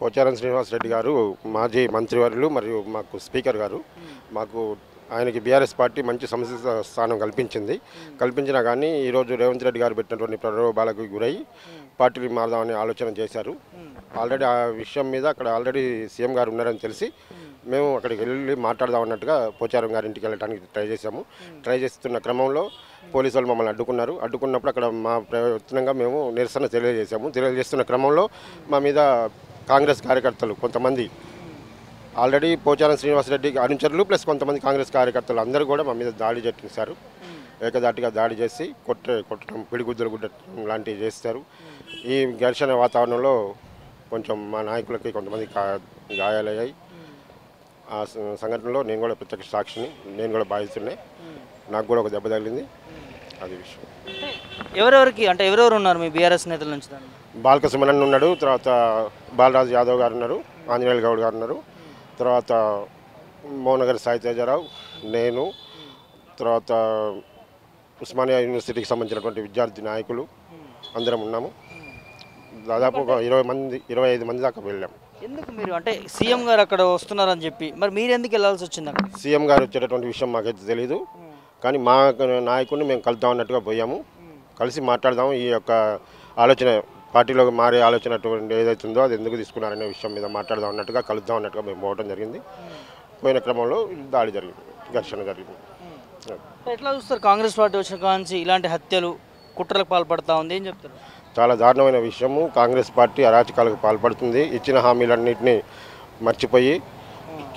పోచారం శ్రీనివాసరెడ్డి గారు మాజీ మంత్రివర్యులు మరియు మాకు స్పీకర్ గారు మాకు ఆయనకి బీఆర్ఎస్ పార్టీ మంచి సంస్థ స్థానం కల్పించినా కానీ ఈరోజు రేవంత్ రెడ్డి గారు పెట్టినటువంటి ప్రలోభాలకు గురై పార్టీని మారదామని ఆలోచన చేశారు. ఆల్రెడీ ఆ విషయం మీద అక్కడ ఆల్రెడీ సీఎం గారు ఉన్నారని తెలిసి మేము అక్కడికి వెళ్ళి మాట్లాడదామన్నట్టుగా పోచారం గారి ఇంటికి వెళ్ళడానికి ట్రై చేస్తున్న క్రమంలో పోలీసు వాళ్ళు మమ్మల్ని అడ్డుకున్నప్పుడు అక్కడ మా ప్రయత్నంగా మేము నిరసన తెలియజేస్తున్న క్రమంలో మా మీద కాంగ్రెస్ కార్యకర్తలు కొంతమంది ఆల్రెడీ పోచారం శ్రీనివాసరెడ్డి అనుచరులు ప్లస్ కొంతమంది కాంగ్రెస్ కార్యకర్తలు అందరూ కూడా మా మీద దాడి చేశారు. ఏకదాటిగా దాడి చేసి కొట్టడం పిడిగుద్దులు గుడ్డటం లాంటివి చేస్తారు. ఈ ఘర్షణ వాతావరణంలో కొంచెం మా నాయకులకి కొంతమంది గాయాలయ్యాయి. ఆ సంఘటనలో నేను కూడా ప్రత్యక్ష సాక్షిని, నేను కూడా బాధిస్తున్నాయి. నాకు కూడా ఒక దెబ్బ తగిలింది. అది విషయం. ఎవరెవరు ఉన్నారు మీ బీఆర్ఎస్ నేతల నుంచి? బాల్క సుమనన్ ఉన్నాడు, తర్వాత బాలరాజు యాదవ్ గారు ఉన్నారు, ఆంజనేయులు గౌడ్ గారు ఉన్నారు, తర్వాత మోహనగర్ సాయి తేజారావు, నేను, తర్వాత ఉస్మానియా యూనివర్సిటీకి సంబంధించినటువంటి విద్యార్థి నాయకులు అందరం ఉన్నాము. దాదాపు ఒక 25 మంది దాకా వెళ్ళాము. ఎందుకు మీరు సీఎం గారు అక్కడ వస్తున్నారని చెప్పి మరి మీరు ఎందుకు వెళ్ళాల్సి వచ్చింది? అక్కడ సీఎం గారు వచ్చేటటువంటి విషయం మాకైతే తెలియదు, కానీ మా నాయకుడిని మేము కలుద్దాం అన్నట్టుగా పోయాము. కలిసి మాట్లాడదాము, ఈ యొక్క ఆలోచన పార్టీలో మారే ఆలోచన ఏదైతుందో అది ఎందుకు తీసుకున్నారనే విషయం మీద మాట్లాడదాం అన్నట్టుగా కలుద్దాం అన్నట్టుగా మేము పోవడం జరిగింది. పోయిన క్రమంలో దాడి జరిగింది, ఘర్షణ జరిగింది. ఎట్లా చూస్తారు కాంగ్రెస్ పార్టీ వచ్చిన కాంచి ఇలాంటి హత్యలు కుట్రలకు పాల్పడతా ఉంది? ఏం చెప్తారు? చాలా దారుణమైన విషయము. కాంగ్రెస్ పార్టీ అరాచకాలకు పాల్పడుతుంది. ఇచ్చిన హామీలన్నింటినీ మర్చిపోయి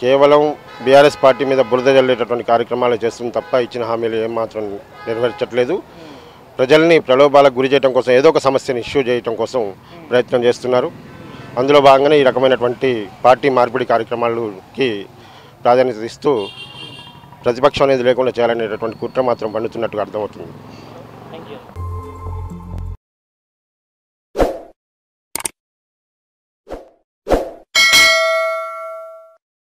కేవలం బీఆర్ఎస్ పార్టీ మీద బురద జల్లేటటువంటి కార్యక్రమాలు చేస్తుంది తప్ప ఇచ్చిన హామీలు ఏమాత్రం నెరవేర్చట్లేదు. ప్రజల్ని ప్రలోభాలకు గురి చేయడం కోసం ఏదో ఒక సమస్యను ఇష్యూ చేయడం కోసం ప్రయత్నం చేస్తున్నారు. అందులో భాగంగానే ఈ రకమైనటువంటి పార్టీ మార్పిడి కార్యక్రమాలకి ప్రాధాన్యత ఇస్తూ ప్రతిపక్షం అనేది లేకుండా చేయాలనేటటువంటి కుట్ర మాత్రం పండుతున్నట్టుగా అర్థమవుతుంది.